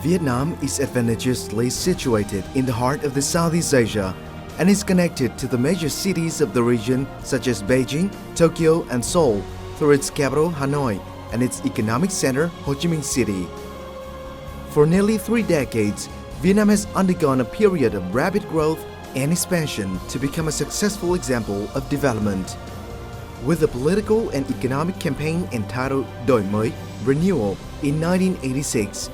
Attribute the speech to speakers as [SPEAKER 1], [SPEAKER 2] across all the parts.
[SPEAKER 1] Vietnam is advantageously situated in the heart of the Southeast Asia and is connected to the major cities of the region such as Beijing, Tokyo and Seoul through its capital Hanoi and its economic center Ho Chi Minh City. For nearly 3 decades, Vietnam has undergone a period of rapid growth and expansion to become a successful example of development. With a political and economic campaign entitled Đổi mới, Renewal in 1986,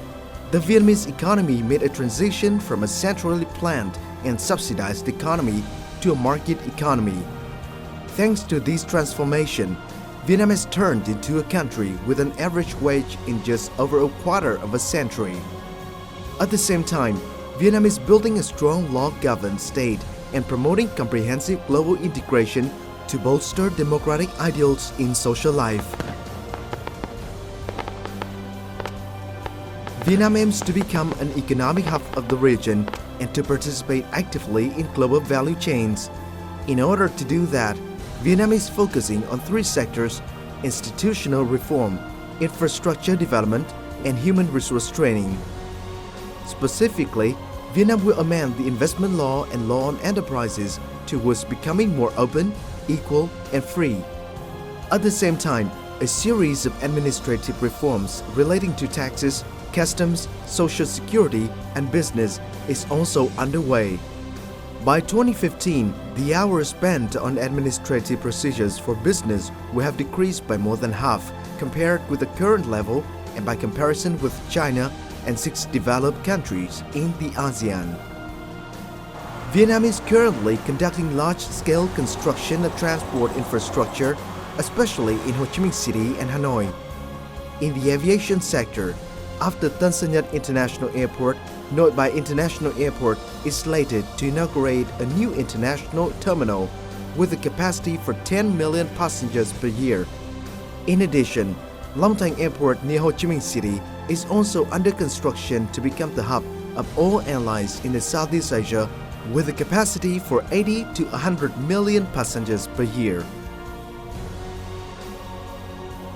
[SPEAKER 1] the Vietnamese economy made a transition from a centrally planned and subsidized economy to a market economy. Thanks to this transformation, Vietnam has turned into a country with an average wage in just over a quarter of a century. At the same time, Vietnam is building a strong law-governed state and promoting comprehensive global integration to bolster democratic ideals in social life. Vietnam aims to become an economic hub of the region and to participate actively in global value chains. In order to do that, Vietnam is focusing on 3 sectors: institutional reform, infrastructure development, and human resource training. Specifically, Vietnam will amend the investment law and law on enterprises towards becoming more open, equal, and free. At the same time, a series of administrative reforms relating to taxes, customs, social security, and business is also underway. By 2015, the hours spent on administrative procedures for business will have decreased by more than half compared with the current level and by comparison with China and 6 developed countries in the ASEAN. Vietnam is currently conducting large-scale construction of transport infrastructure, especially in Ho Chi Minh City and Hanoi. In the aviation sector, after Tân Sơn Nhất International Airport, Nội Bài International Airport is slated to inaugurate a new international terminal with a capacity for 10 million passengers per year. In addition, Long Thanh Airport near Ho Chi Minh City is also under construction to become the hub of all airlines in the Southeast Asia with a capacity for 80 to 100 million passengers per year.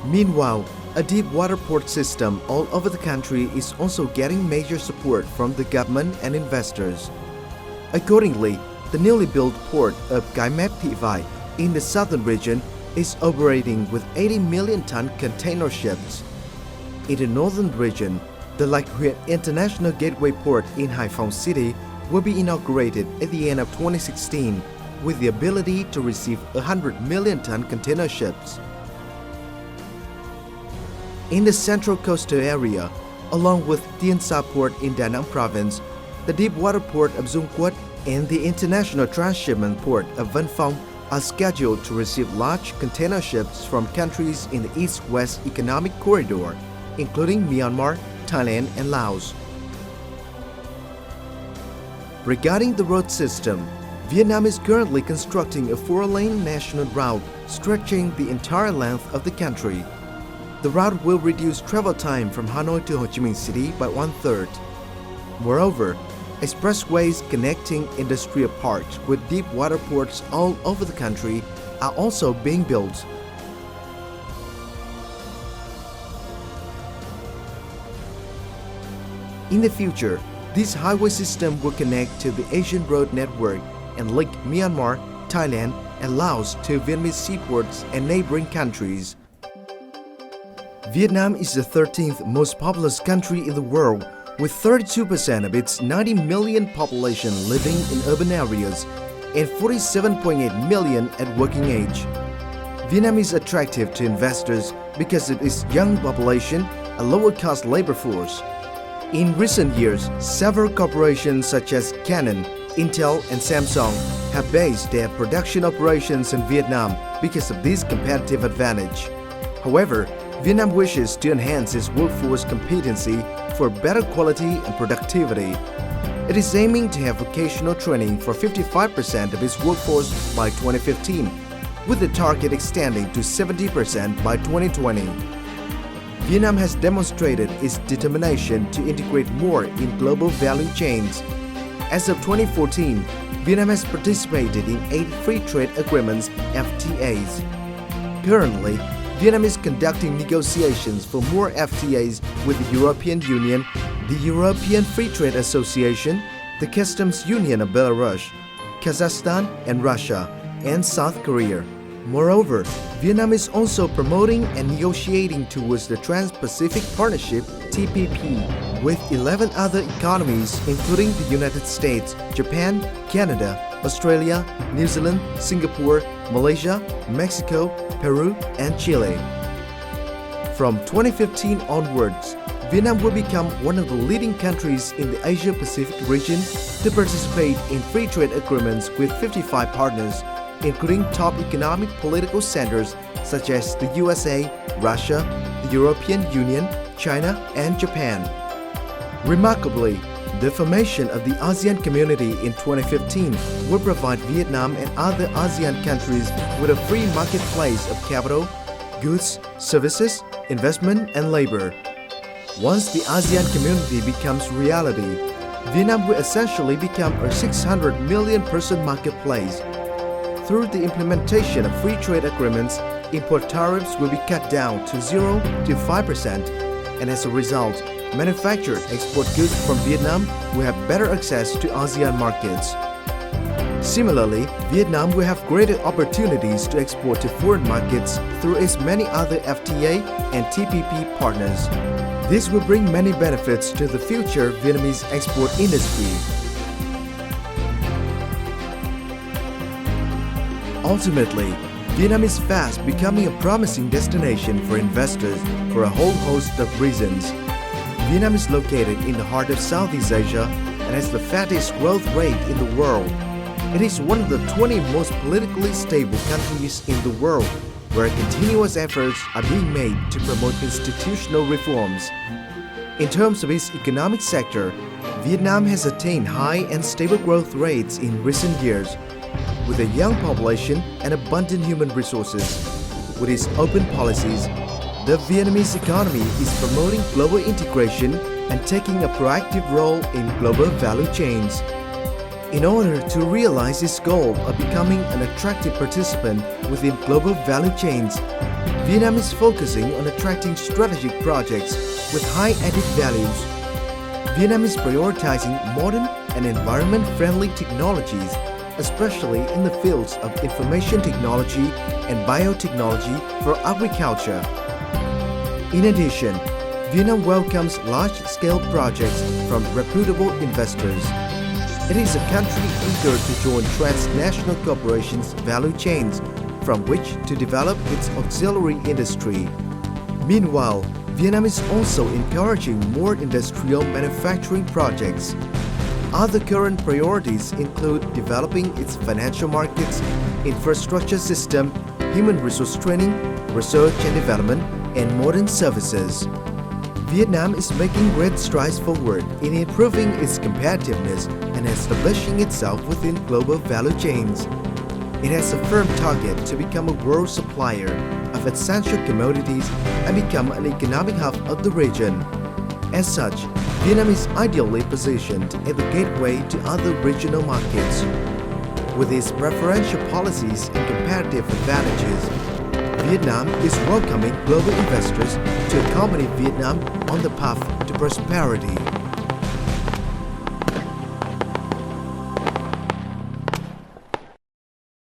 [SPEAKER 1] Meanwhile, a deep water port system all over the country is also getting major support from the government and investors. Accordingly, the newly built port of Cái Mép Thị Vải in the southern region is operating with 80 million ton container ships. In the northern region, the Lạch Huyện International Gateway Port in Hải Phòng City will be inaugurated at the end of 2016 with the ability to receive 100 million ton container ships. In the central coastal area, along with Tiên Sa Port in Da Nang Province, the deep water port of Dung Quất and the international transshipment port of Văn Phong are scheduled to receive large container ships from countries in the East-West Economic Corridor, including Myanmar, Thailand, and Laos. Regarding the road system, Vietnam is currently constructing a 4-lane national route stretching the entire length of the country. The route will reduce travel time from Hanoi to Ho Chi Minh City by 1/3. Moreover, expressways connecting industrial parks with deep water ports all over the country are also being built. In the future, this highway system will connect to the Asian road network and link Myanmar, Thailand, and Laos to Vietnamese seaports and neighboring countries. Vietnam is the 13th most populous country in the world, with 32% of its 90 million population living in urban areas and 47.8 million at working age. Vietnam is attractive to investors because of its young population and lower-cost labor force. In recent years, several corporations such as Canon, Intel, and Samsung have based their production operations in Vietnam because of this competitive advantage. However, Vietnam wishes to enhance its workforce competency for better quality and productivity. It is aiming to have vocational training for 55% of its workforce by 2015, with the target extending to 70% by 2020. Vietnam has demonstrated its determination to integrate more in global value chains. As of 2014, Vietnam has participated in 8 free trade agreements (FTAs). Currently, Vietnam is conducting negotiations for more FTAs with the European Union, the European Free Trade Association, the Customs Union of Belarus, Kazakhstan and Russia, and South Korea. Moreover, Vietnam is also promoting and negotiating towards the Trans-Pacific Partnership (TPP) with 11 other economies including the United States, Japan, Canada, Australia, New Zealand, Singapore, Malaysia, Mexico, Peru, and Chile. From 2015 onwards, Vietnam will become one of the leading countries in the Asia-Pacific region to participate in free trade agreements with 55 partners, including top economic political centers such as the USA, Russia, the European Union, China, and Japan. Remarkably, the formation of the ASEAN community in 2015 will provide Vietnam and other ASEAN countries with a free marketplace of capital, goods, services, investment, and labor. Once the ASEAN community becomes reality, Vietnam will essentially become a 600 million person marketplace. Through the implementation of free trade agreements, import tariffs will be cut down to 0 to 5%, and as a result, manufactured export goods from Vietnam will have better access to ASEAN markets. Similarly, Vietnam will have greater opportunities to export to foreign markets through its many other FTA and TPP partners. This will bring many benefits to the future Vietnamese export industry. Ultimately, Vietnam is fast becoming a promising destination for investors for a whole host of reasons. Vietnam is located in the heart of Southeast Asia and has the fastest growth rate in the world. It is one of the 20 most politically stable countries in the world, where continuous efforts are being made to promote institutional reforms. In terms of its economic sector, Vietnam has attained high and stable growth rates in recent years. With a young population and abundant human resources, with its open policies, the Vietnamese economy is promoting global integration and taking a proactive role in global value chains. In order to realize its goal of becoming an attractive participant within global value chains, Vietnam is focusing on attracting strategic projects with high added values. Vietnam is prioritizing modern and environment-friendly technologies, especially in the fields of information technology and biotechnology for agriculture. In addition, Vietnam welcomes large-scale projects from reputable investors. It is a country eager to join transnational corporations' value chains from which to develop its auxiliary industry. Meanwhile, Vietnam is also encouraging more industrial manufacturing projects. Other current priorities include developing its financial markets, infrastructure system, human resource training, research and development, and modern services. Vietnam is making great strides forward in improving its competitiveness and establishing itself within global value chains. It has a firm target to become a world supplier of essential commodities and become an economic hub of the region. As such, Vietnam is ideally positioned as the gateway to other regional markets. With its preferential policies and competitive advantages, Vietnam is welcoming global investors to accompany Vietnam on the path to prosperity.